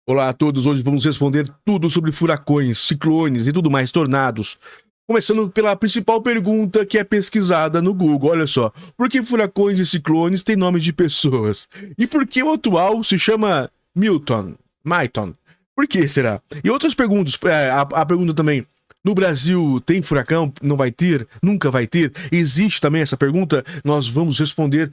Olá a todos, hoje vamos responder tudo sobre furacões, ciclones e tudo mais, tornados. Começando pela principal pergunta que é pesquisada no Google, olha só. Por que furacões e ciclones têm nomes de pessoas? E por que o atual se chama Milton? Por que será? E outras perguntas, a pergunta também, no Brasil tem furacão? Não vai ter? Nunca vai ter? Existe também essa pergunta? Nós vamos responder,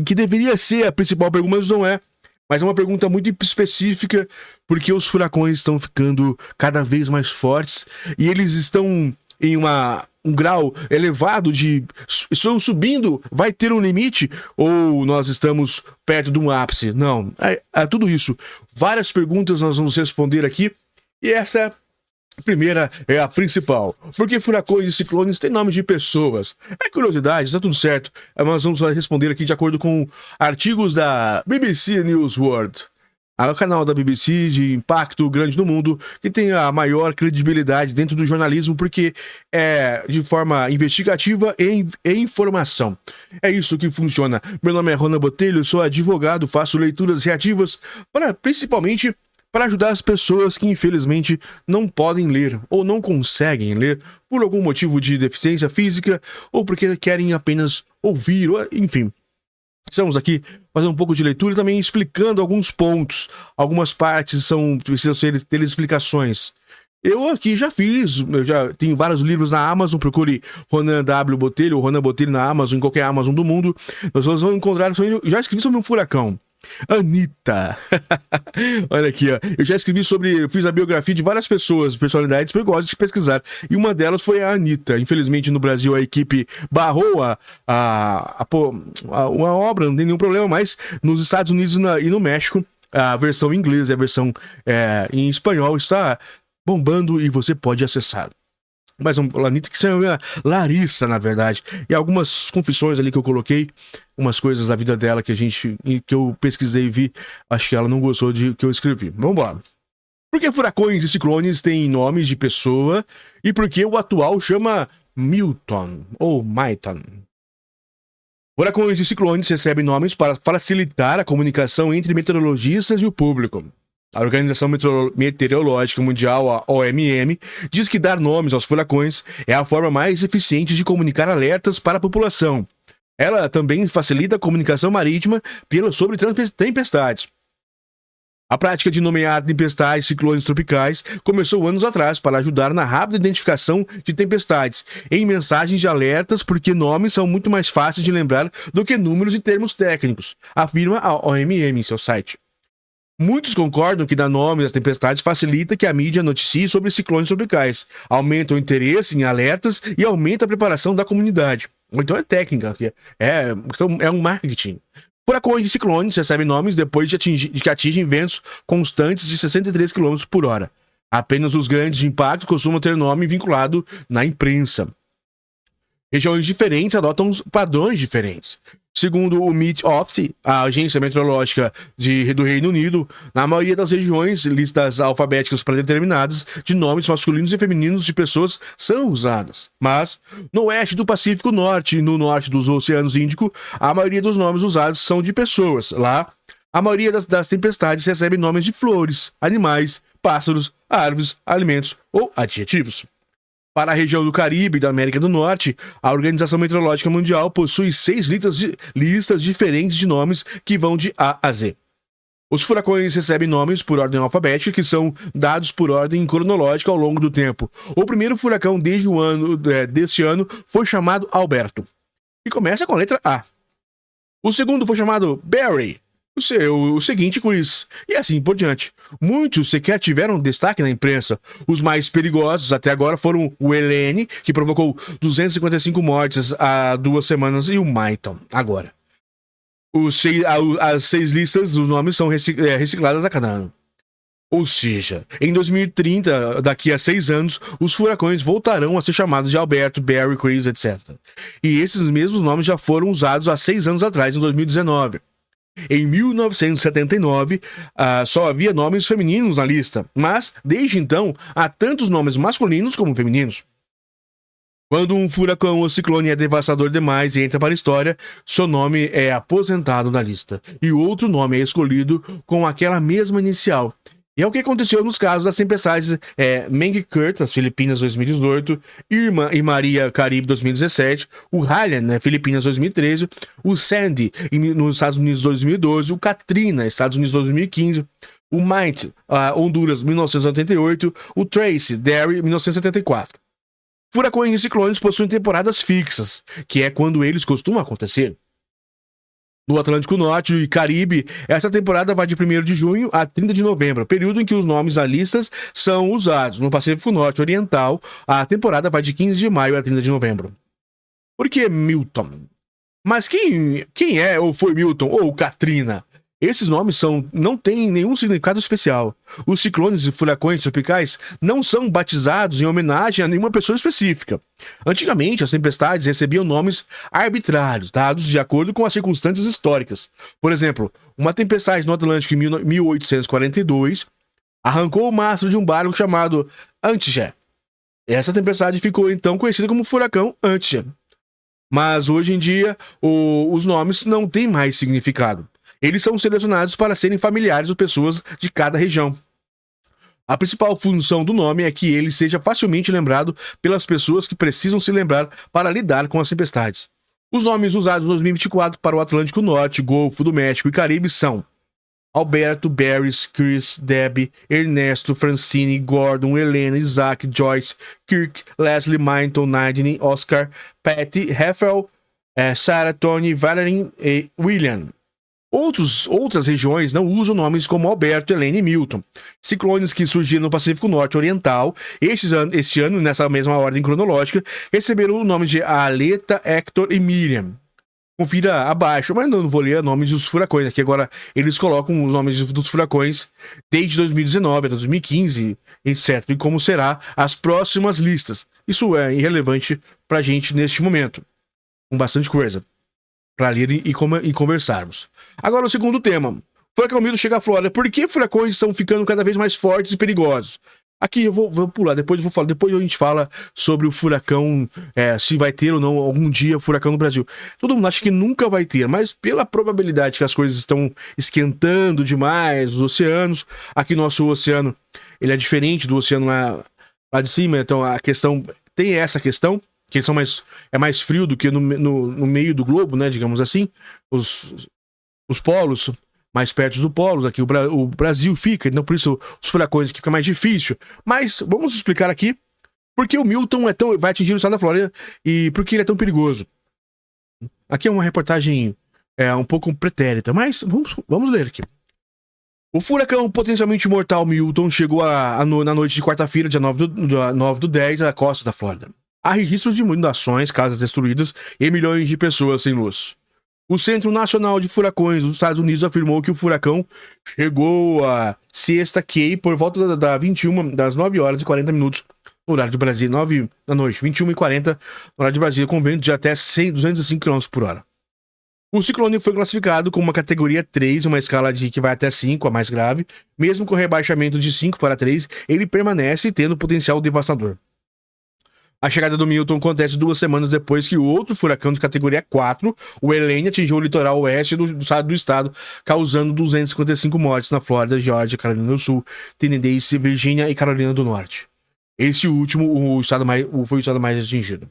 que deveria ser a principal pergunta, mas não é. Mas é uma pergunta muito específica, porque os furacões estão ficando cada vez mais fortes e eles estão em um grau elevado de... Estão subindo, vai ter um limite ou nós estamos perto de um ápice? Não, é tudo isso. Várias perguntas nós vamos responder aqui e essa primeira é a principal. Por que furacões e ciclones têm nome de pessoas? É curiosidade, tá tudo certo. Mas vamos responder aqui de acordo com artigos da BBC News World. O canal da BBC de impacto grande no mundo, que tem a maior credibilidade dentro do jornalismo, porque é de forma investigativa e informação. É isso que funciona. Meu nome é Ronan Botelho, sou advogado, faço leituras reativas principalmente para ajudar as pessoas que infelizmente não podem ler ou não conseguem ler por algum motivo de deficiência física ou porque querem apenas ouvir, enfim. Estamos aqui fazendo um pouco de leitura e também explicando alguns pontos. Algumas partes precisam ter explicações. Eu aqui já tenho vários livros na Amazon, procure Ronan W. Botelho ou Ronan Botelho na Amazon, em qualquer Amazon do mundo. Nós vamos encontrar, já escrevi sobre um furacão. Anitta. Olha aqui, ó. Eu fiz a biografia de várias pessoas, personalidades, porque eu gosto de pesquisar. E uma delas foi a Anitta. Infelizmente, no Brasil, a equipe barrou a obra, não tem nenhum problema, mas nos Estados Unidos e no México, a versão inglesa e a versão em espanhol está bombando e você pode acessar. Mas a Anitta que se chama Larissa, na verdade. E algumas confissões ali que eu coloquei, umas coisas da vida dela que eu pesquisei e vi, acho que ela não gostou de que eu escrevi. Vamos lá. Por que furacões e ciclones têm nomes de pessoa e por que o atual chama Milton ou Maiton? Furacões e ciclones recebem nomes para facilitar a comunicação entre meteorologistas e o público. A Organização Meteorológica Mundial, a OMM, diz que dar nomes aos furacões é a forma mais eficiente de comunicar alertas para a população. Ela também facilita a comunicação marítima sobre tempestades. A prática de nomear tempestades e ciclones tropicais começou anos atrás para ajudar na rápida identificação de tempestades em mensagens de alertas, porque nomes são muito mais fáceis de lembrar do que números e termos técnicos, afirma a OMM em seu site. Muitos concordam que dar nome às tempestades facilita que a mídia noticie sobre ciclones tropicais, aumenta o interesse em alertas e aumenta a preparação da comunidade. Então é técnica, é um marketing. Furacões e ciclones recebem nomes depois de que atingem ventos constantes de 63 km por hora. Apenas os grandes de impacto costumam ter nome vinculado na imprensa. Regiões diferentes adotam padrões diferentes. Segundo o Met Office, a agência meteorológica do Reino Unido, na maioria das regiões, listas alfabéticas pré-determinadas de nomes masculinos e femininos de pessoas são usadas. Mas, no oeste do Pacífico Norte e no norte dos Oceanos Índico, a maioria dos nomes usados são de pessoas. Lá, a maioria das tempestades recebe nomes de flores, animais, pássaros, árvores, alimentos ou adjetivos. Para a região do Caribe e da América do Norte, a Organização Meteorológica Mundial possui 6 listas diferentes de nomes que vão de A a Z. Os furacões recebem nomes por ordem alfabética que são dados por ordem cronológica ao longo do tempo. O primeiro furacão deste ano foi chamado Alberto, e começa com a letra A. O segundo foi chamado Barry. O seguinte, Chris, e assim por diante. Muitos sequer tiveram destaque na imprensa. Os mais perigosos até agora foram o Helene, que provocou 255 mortes há 2 semanas, e o Maiton, agora. As 6 listas dos nomes são recicladas a cada ano. Ou seja, em 2030, daqui a 6 anos, os furacões voltarão a ser chamados de Alberto, Barry, Chris, etc. E esses mesmos nomes já foram usados há 6 anos atrás, em 2019. Em 1979, só havia nomes femininos na lista, mas, desde então, há tantos nomes masculinos como femininos. Quando um furacão ou ciclone é devastador demais e entra para a história, seu nome é aposentado na lista e outro nome é escolhido com aquela mesma inicial. E é o que aconteceu nos casos das tempestades Mangkhut, nas Filipinas, 2018, Irma e Maria, Caribe, 2017, o Haiyan, né, Filipinas, 2013, o Sandy, nos Estados Unidos, 2012, o Katrina, Estados Unidos, 2015, o Might, Honduras, 1988, o Tracy, Derry, 1974. Furacões e ciclones possuem temporadas fixas, que é quando eles costumam acontecer. No Atlântico Norte e Caribe, essa temporada vai de 1º de junho a 30 de novembro, período em que os nomes da lista são usados. No Pacífico Norte Oriental, a temporada vai de 15 de maio a 30 de novembro. Por que Milton? Mas quem é ou foi Milton ou Katrina? Esses nomes não têm nenhum significado especial. Os ciclones e furacões tropicais não são batizados em homenagem a nenhuma pessoa específica. Antigamente, as tempestades recebiam nomes arbitrários, dados de acordo com as circunstâncias históricas. Por exemplo, uma tempestade no Atlântico em 1842 arrancou o mastro de um barco chamado Antje. Essa tempestade ficou então conhecida como furacão Antje. Mas hoje em dia, os nomes não têm mais significado. Eles são selecionados para serem familiares ou pessoas de cada região. A principal função do nome é que ele seja facilmente lembrado pelas pessoas que precisam se lembrar para lidar com as tempestades. Os nomes usados em 2024 para o Atlântico Norte, Golfo do México e Caribe são Alberto, Barris, Chris, Debbie, Ernesto, Francine, Gordon, Helena, Isaac, Joyce, Kirk, Leslie, Mainton, Nadine, Oscar, Patty, Rafael, Sarah, Tony, Valerie e William. Outras regiões não usam nomes como Alberto, Helene e Milton. Ciclones que surgiram no Pacífico Norte Oriental, este ano, nessa mesma ordem cronológica, receberam o nome de Aleta, Hector e Miriam. Confira abaixo, mas não vou ler o nome dos furacões aqui. Agora eles colocam os nomes dos furacões desde 2019 a 2015, etc. E como será as próximas listas. Isso é irrelevante pra gente neste momento. Com bastante coisa para ler e conversarmos. Agora o segundo tema. Furacão Milton chega à Flórida. Por que furacões estão ficando cada vez mais fortes e perigosos? Aqui eu vou pular, depois a gente fala sobre o furacão, se vai ter ou não algum dia furacão no Brasil. Todo mundo acha que nunca vai ter, mas pela probabilidade que as coisas estão esquentando demais, os oceanos, aqui nosso oceano, ele é diferente do oceano lá de cima, então a questão, tem essa questão, que eles é mais frio do que no meio do globo, né, digamos assim, os polos mais perto do polo, aqui o Brasil fica, então por isso os furacões aqui fica mais difícil. Mas vamos explicar aqui por que o Milton vai atingir o estado da Flórida e por que ele é tão perigoso. Aqui é uma reportagem um pouco pretérita, mas vamos ler aqui. O furacão potencialmente mortal Milton chegou na noite de quarta-feira, dia 9/10, à costa da Flórida. Há registros de inundações, casas destruídas e milhões de pessoas sem luz. O Centro Nacional de Furacões dos Estados Unidos afirmou que o furacão chegou a sexta Key por volta das 9 horas e 40 minutos no horário de Brasília, 9 da noite, 21h40 no horário de Brasília, com vento de até 205 km por hora. O ciclone foi classificado com uma categoria 3, uma escala que vai até 5, a mais grave. Mesmo com rebaixamento de 5 para 3, ele permanece tendo potencial devastador. A chegada do Milton acontece 2 semanas depois que o outro furacão de categoria 4, o Helene, atingiu o litoral oeste do estado, causando 255 mortes na Flórida, Geórgia, Carolina do Sul, Tennessee, Virgínia e Carolina do Norte. Esse último foi o estado mais atingido.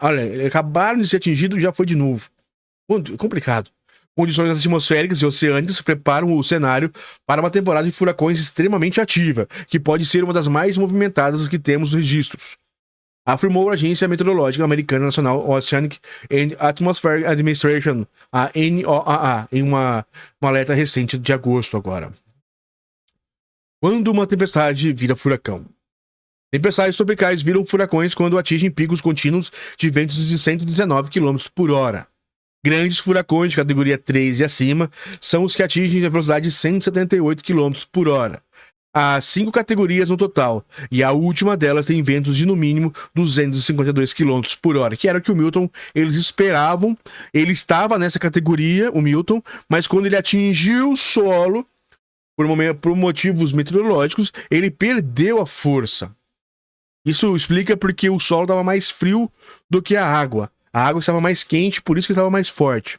Olha, acabaram de ser atingidos e já foi de novo. Complicado. Condições atmosféricas e oceânicas preparam o cenário para uma temporada de furacões extremamente ativa, que pode ser uma das mais movimentadas que temos registros, afirmou a Agência Meteorológica Americana National Oceanic and Atmospheric Administration, a NOAA, em uma alerta recente de agosto agora. Quando uma tempestade vira furacão? Tempestades tropicais viram furacões quando atingem picos contínuos de ventos de 119 km por hora. Grandes furacões de categoria 3 e acima são os que atingem a velocidade de 178 km por hora. Há 5 categorias no total, e a última delas tem ventos de no mínimo 252 km por hora, que era o que o Milton, eles esperavam. Ele estava nessa categoria, o Milton, mas quando ele atingiu o solo, por motivos meteorológicos, ele perdeu a força. Isso explica porque o solo estava mais frio do que a água. A água estava mais quente, por isso que estava mais forte.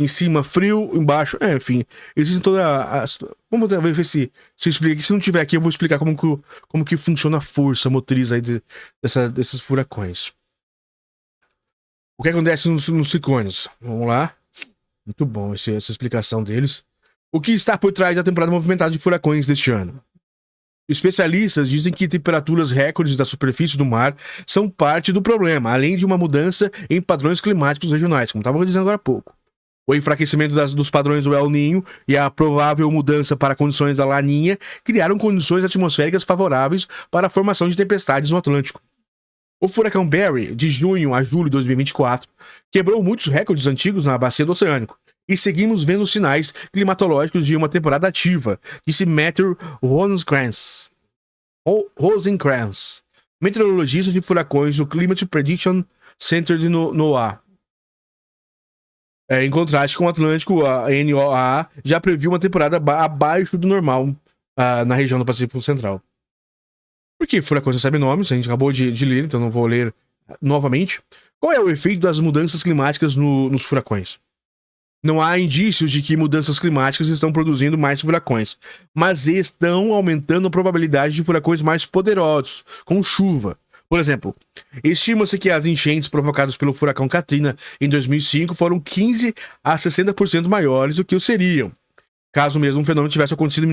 Em cima, frio, embaixo... enfim. Existe toda a... Vamos ver se explica aqui. Se não tiver aqui, eu vou explicar como que funciona a força motriz aí desses furacões. O que acontece nos ciclones? Vamos lá. Muito bom essa explicação deles. O que está por trás da temporada movimentada de furacões deste ano? Especialistas dizem que temperaturas recordes da superfície do mar são parte do problema, além de uma mudança em padrões climáticos regionais, como estava dizendo agora há pouco. O enfraquecimento dos padrões do El Niño e a provável mudança para condições da Laninha criaram condições atmosféricas favoráveis para a formação de tempestades no Atlântico. O furacão Barry, de junho a julho de 2024, quebrou muitos recordes antigos na bacia do Oceânico, e seguimos vendo sinais climatológicos de uma temporada ativa, disse Matthew Rosencrantz, meteorologista de furacões do Climate Prediction Center de NOAA. Em contraste com o Atlântico, a NOAA já previu uma temporada abaixo do normal na região do Pacífico Central. Porque furacões recebem nomes, a gente acabou de ler, então não vou ler novamente. Qual é o efeito das mudanças climáticas nos furacões? Não há indícios de que mudanças climáticas estão produzindo mais furacões, mas estão aumentando a probabilidade de furacões mais poderosos, com chuva. Por exemplo, estima-se que as enchentes provocadas pelo furacão Katrina em 2005 foram 15 a 60% maiores do que o seriam, caso o mesmo fenômeno tivesse acontecido em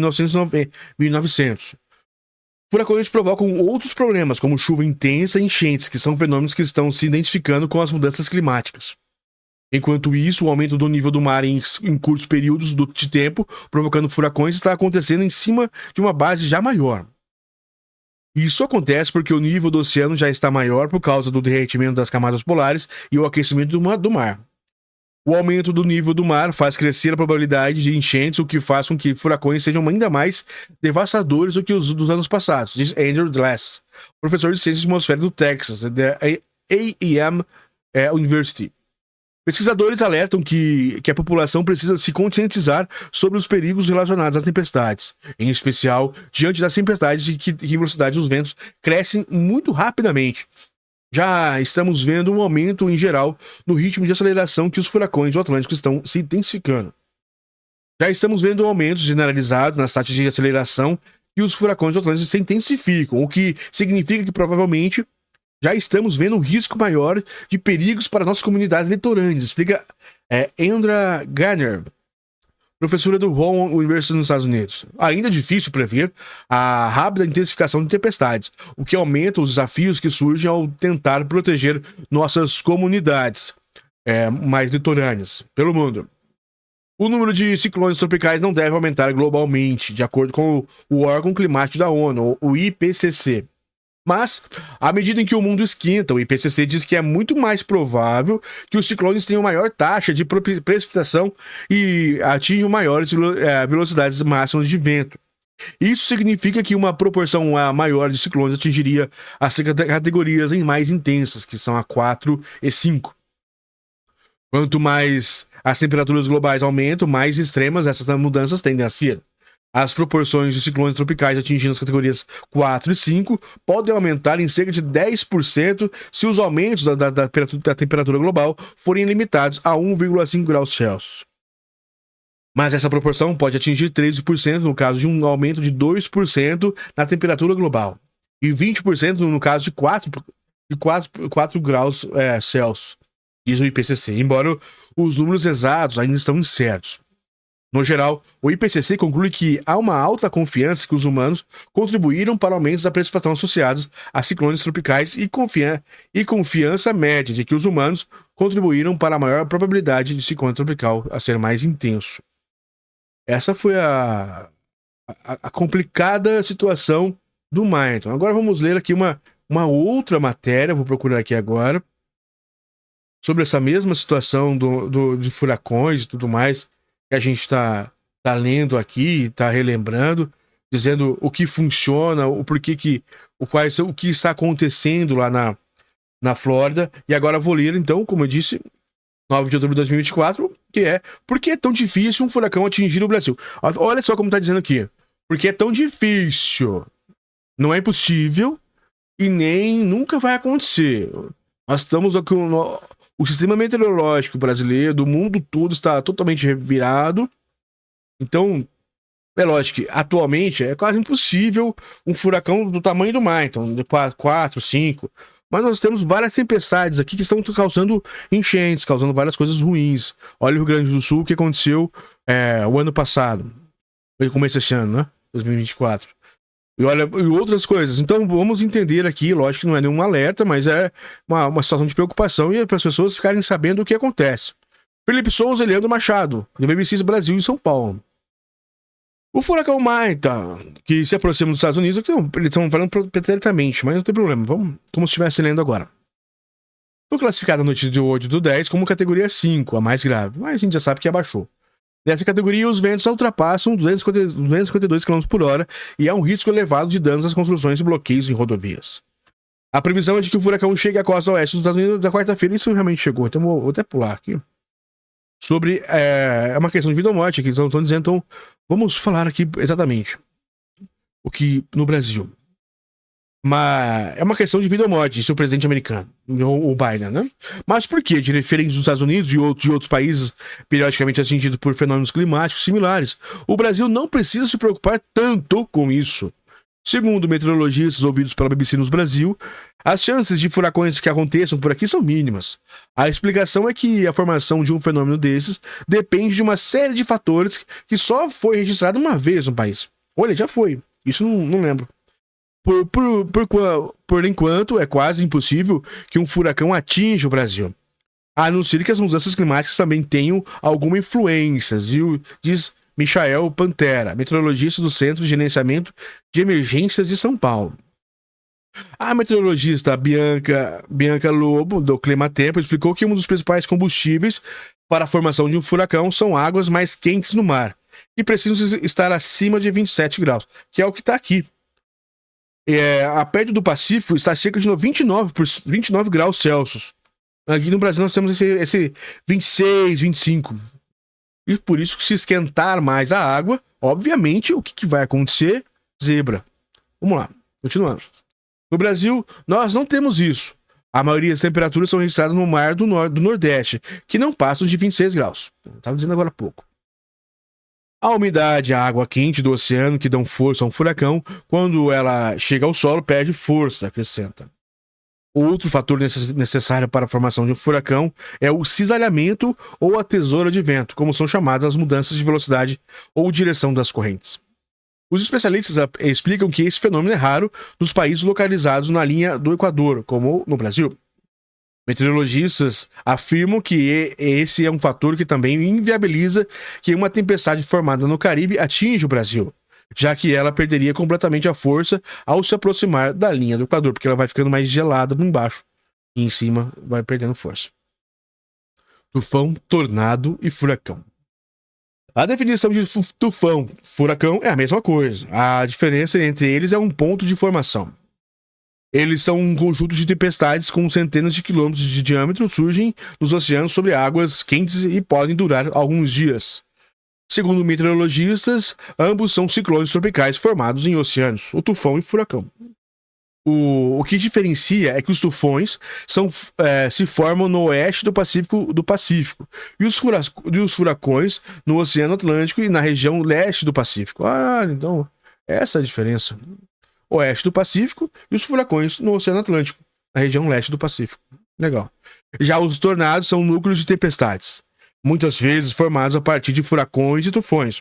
1900. Furacões provocam outros problemas, como chuva intensa e enchentes, que são fenômenos que estão se identificando com as mudanças climáticas. Enquanto isso, o aumento do nível do mar em curtos períodos de tempo, provocando furacões, está acontecendo em cima de uma base já maior. Isso acontece porque o nível do oceano já está maior por causa do derretimento das camadas polares e o aquecimento do mar. O aumento do nível do mar faz crescer a probabilidade de enchentes, o que faz com que furacões sejam ainda mais devastadores do que os dos anos passados, diz Andrew Glass, professor de ciências atmosféricas do Texas, da A&M University. Pesquisadores alertam que a população precisa se conscientizar sobre os perigos relacionados às tempestades, em especial diante das tempestades e que a velocidade dos ventos crescem muito rapidamente. Já estamos vendo um aumento em geral no ritmo de aceleração que os furacões do Atlântico estão se intensificando. Já estamos vendo aumentos generalizados nas taxas de aceleração e os furacões do Atlântico se intensificam, o que significa que provavelmente já estamos vendo um risco maior de perigos para nossas comunidades litorâneas, explica Andrea Garner, professora do Brown University nos Estados Unidos. Ainda é difícil prever a rápida intensificação de tempestades, o que aumenta os desafios que surgem ao tentar proteger nossas comunidades mais litorâneas pelo mundo. O número de ciclones tropicais não deve aumentar globalmente, de acordo com o órgão climático da ONU, o IPCC. Mas, à medida em que o mundo esquenta, o IPCC diz que é muito mais provável que os ciclones tenham maior taxa de precipitação e atinjam maiores velocidades máximas de vento. Isso significa que uma proporção maior de ciclones atingiria as categorias mais intensas, que são a 4 e 5. Quanto mais as temperaturas globais aumentam, mais extremas essas mudanças tendem a ser. As proporções de ciclones tropicais atingindo as categorias 4 e 5 podem aumentar em cerca de 10% se os aumentos da temperatura global forem limitados a 1,5 graus Celsius. Mas essa proporção pode atingir 13% no caso de um aumento de 2% na temperatura global e 20% no caso de 4 graus Celsius, diz o IPCC, embora os números exatos ainda estão incertos. No geral, o IPCC conclui que há uma alta confiança que os humanos contribuíram para aumentos da precipitação associados a ciclones tropicais e confiança média de que os humanos contribuíram para a maior probabilidade de ciclone tropical a ser mais intenso. Essa foi a complicada situação do mar. Então, agora vamos ler aqui uma outra matéria, vou procurar aqui agora, sobre essa mesma situação de furacões e tudo mais, que a gente está lendo aqui, está relembrando, dizendo o que funciona, o porquê o que está acontecendo lá na Flórida. E agora vou ler, então, como eu disse, 9 de outubro de 2024, que é por que é tão difícil um furacão atingir o Brasil? Olha só como está dizendo aqui. Porque é tão difícil. Não é impossível, e nem nunca vai acontecer. Nós estamos aqui, o sistema meteorológico brasileiro, do mundo todo, está totalmente revirado. Então, é lógico que atualmente é quase impossível um furacão do tamanho do mar, então de 4, 5. Mas nós temos várias tempestades aqui que estão causando enchentes, causando várias coisas ruins. Olha o Rio Grande do Sul, o que aconteceu o ano passado. Foi começo desse ano, né? 2024. E olha, e outras coisas. Então vamos entender aqui, lógico que não é nenhum alerta, mas é uma situação de preocupação e é para as pessoas ficarem sabendo o que acontece. Felipe Souza e Leandro Machado, do BBC Brasil em São Paulo. O furacão Maita, que se aproxima dos Estados Unidos, eles estão falando preternamente, mas não tem problema, vamos como se estivesse lendo agora. Foi classificado na noite de hoje do 10 como categoria 5, a mais grave, mas a gente já sabe que abaixou. Nessa categoria, os ventos ultrapassam 252 km por hora e há um risco elevado de danos às construções e bloqueios em rodovias. A previsão é de que o furacão chegue à costa oeste dos Estados Unidos na quarta-feira, e isso realmente chegou, então vou até pular aqui. Sobre, é uma questão de vida ou morte aqui, estão dizendo, então vamos falar aqui exatamente o que no Brasil. Mas é uma questão de vida ou morte, disse o presidente americano, o Biden, né? Mas por quê? Diferente dos Estados Unidos e de outros países periodicamente atingidos por fenômenos climáticos similares, o Brasil não precisa se preocupar tanto com isso. Segundo meteorologistas ouvidos pela BBC no Brasil, as chances de furacões que aconteçam por aqui são mínimas. A explicação é que a formação de um fenômeno desses depende de uma série de fatores que só foi registrado uma vez no país. Olha, já foi. Isso não lembro. Por enquanto, é quase impossível que um furacão atinja o Brasil. A não ser que as mudanças climáticas também tenham alguma influência, diz Michael Pantera, meteorologista do Centro de Gerenciamento de Emergências de São Paulo. A meteorologista Bianca Lobo, do Climatempo, explicou que um dos principais combustíveis para a formação de um furacão são águas mais quentes no mar, e precisam estar acima de 27 graus, que é o que está aqui. A média do Pacífico está a cerca de 29 graus Celsius. Aqui no Brasil nós temos esse 26, 25. E por isso que se esquentar mais a água, obviamente, o que vai acontecer? Zebra. Vamos lá, continuando. No Brasil, nós não temos isso. A maioria das temperaturas são registradas no mar do Nordeste, que não passam de 26 graus. Estava dizendo agora há pouco. A umidade, a água quente do oceano que dão força a um furacão, quando ela chega ao solo, perde força, acrescenta. Outro fator necessário para a formação de um furacão é o cisalhamento ou a tesoura de vento, como são chamadas as mudanças de velocidade ou direção das correntes. Os especialistas explicam que esse fenômeno é raro nos países localizados na linha do Equador, como no Brasil. Meteorologistas afirmam que esse é um fator que também inviabiliza que uma tempestade formada no Caribe atinja o Brasil, já que ela perderia completamente a força ao se aproximar da linha do Equador, porque ela vai ficando mais gelada embaixo e em cima vai perdendo força. Tufão, tornado e furacão. A definição de tufão, furacão é a mesma coisa. A diferença entre eles é um ponto de formação. Eles são um conjunto de tempestades com centenas de quilômetros de diâmetro, surgem nos oceanos sobre águas quentes e podem durar alguns dias. Segundo meteorologistas, ambos são ciclones tropicais formados em oceanos, o tufão e o furacão. O que diferencia é que os tufões se formam no oeste do Pacífico e os furacões no Oceano Atlântico e na região leste do Pacífico. Então, essa é a diferença. Oeste do Pacífico e os furacões no Oceano Atlântico, na região leste do Pacífico. Legal. Já os tornados são núcleos de tempestades, muitas vezes formados a partir de furacões e tufões.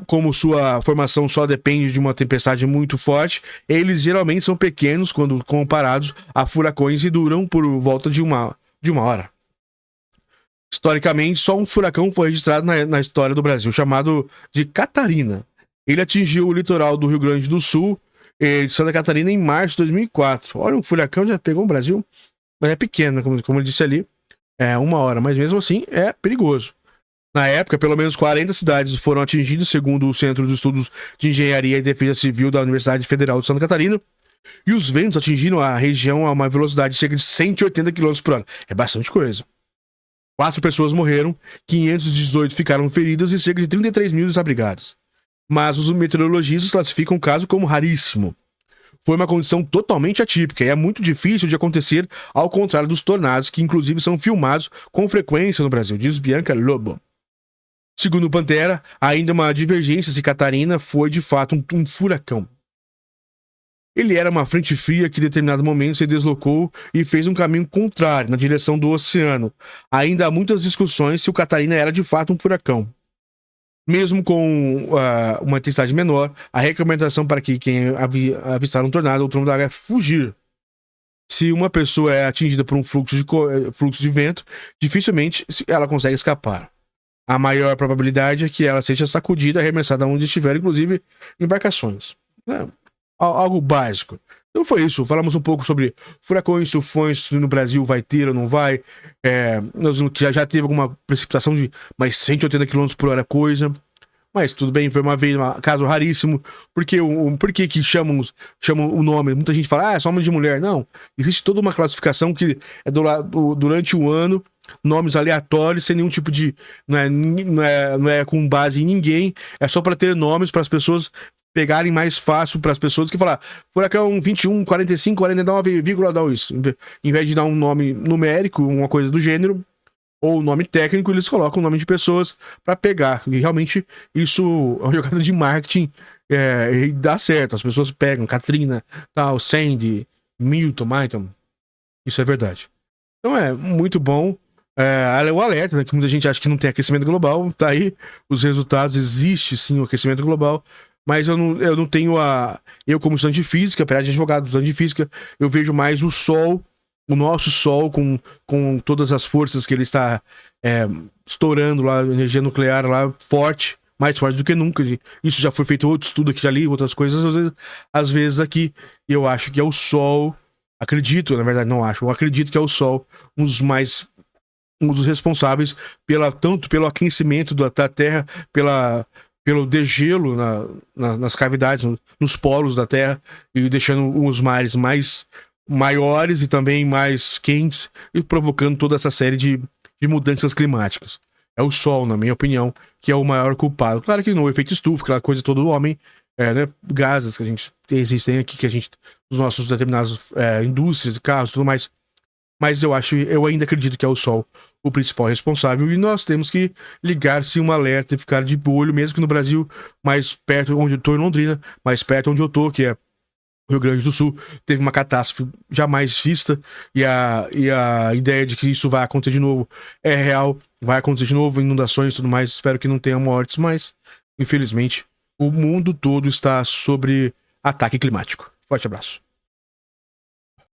Como sua formação só depende de uma tempestade muito forte, eles geralmente são pequenos quando comparados a furacões e duram por volta de uma hora. Historicamente, só um furacão foi registrado na história do Brasil, chamado de Catarina. Ele atingiu o litoral do Rio Grande do Sul e Santa Catarina em março de 2004. Olha, um furacão já pegou o Brasil, mas é pequeno, como eu disse ali, é uma hora, mas mesmo assim é perigoso. Na época, pelo menos 40 cidades foram atingidas, segundo o Centro de Estudos de Engenharia e Defesa Civil da Universidade Federal de Santa Catarina, e os ventos atingiram a região a uma velocidade de cerca de 180 km por hora. É bastante coisa. 4 pessoas morreram, 518 ficaram feridas e cerca de 33 mil desabrigados. Mas os meteorologistas classificam o caso como raríssimo. Foi uma condição totalmente atípica e é muito difícil de acontecer, ao contrário dos tornados, que inclusive são filmados com frequência no Brasil, diz Bianca Lobo. Segundo Pantera, ainda uma divergência se Catarina foi de fato um furacão. Ele era uma frente fria que em determinado momento se deslocou e fez um caminho contrário, na direção do oceano. Ainda há muitas discussões se o Catarina era de fato um furacão. Mesmo com uma intensidade menor, a recomendação para que quem avistar um tornado ou trombada é fugir. Se uma pessoa é atingida por um fluxo de vento, dificilmente ela consegue escapar. A maior probabilidade é que ela seja sacudida, arremessada onde estiver, inclusive embarcações. Algo básico. Então foi isso. Falamos um pouco sobre furacões, tufões, se no Brasil vai ter ou não vai. Já teve alguma precipitação de mais 180 km por hora, coisa. Mas tudo bem, foi uma vez, um caso raríssimo. Por que chamam o nome? Muita gente fala, é só nome de mulher. Não. Existe toda uma classificação que é durante o ano, nomes aleatórios, sem nenhum tipo de... Não é com base em ninguém. É só para ter nomes para as pessoas pegarem mais fácil, para as pessoas que falar furacão 21, 45, 49,2. Em vez de dar um nome numérico, uma coisa do gênero, ou nome técnico, eles colocam o nome de pessoas para pegar. E realmente isso é uma jogada de marketing e dá certo. As pessoas pegam Katrina, tal, Sandy, Milton. Isso é verdade. Então é muito bom. O alerta, né, que muita gente acha que não tem aquecimento global. Tá aí os resultados. Existe sim o aquecimento global. Mas eu não tenho Eu, como estudante de física, apesar de advogado, estudante de física, eu vejo mais o Sol, o nosso Sol, com todas as forças que ele está estourando lá, energia nuclear lá, mais forte do que nunca. Isso já foi feito outro estudo aqui, já li outras coisas, às vezes aqui, eu acho que é o Sol, acredito, na verdade não acho, eu acredito que é o Sol, um dos responsáveis tanto pelo aquecimento da Terra, pelo degelo nas cavidades, nos polos da Terra, e deixando os mares mais maiores e também mais quentes, e provocando toda essa série de mudanças climáticas. É o Sol, na minha opinião, que é o maior culpado. Claro que no efeito estufa, aquela coisa toda do homem, né, gases que existem aqui, os nossos determinados indústrias, carros e tudo mais. Mas eu ainda acredito que é o Sol o principal responsável, e nós temos que ligar-se um alerta e ficar de olho, mesmo que no Brasil, mais perto onde eu tô, em Londrina, mais perto onde eu tô, que é o Rio Grande do Sul, teve uma catástrofe jamais vista, e a ideia de que isso vai acontecer de novo é real, vai acontecer de novo, inundações e tudo mais. Espero que não tenha mortes, mas infelizmente o mundo todo está sobre ataque climático. Forte abraço.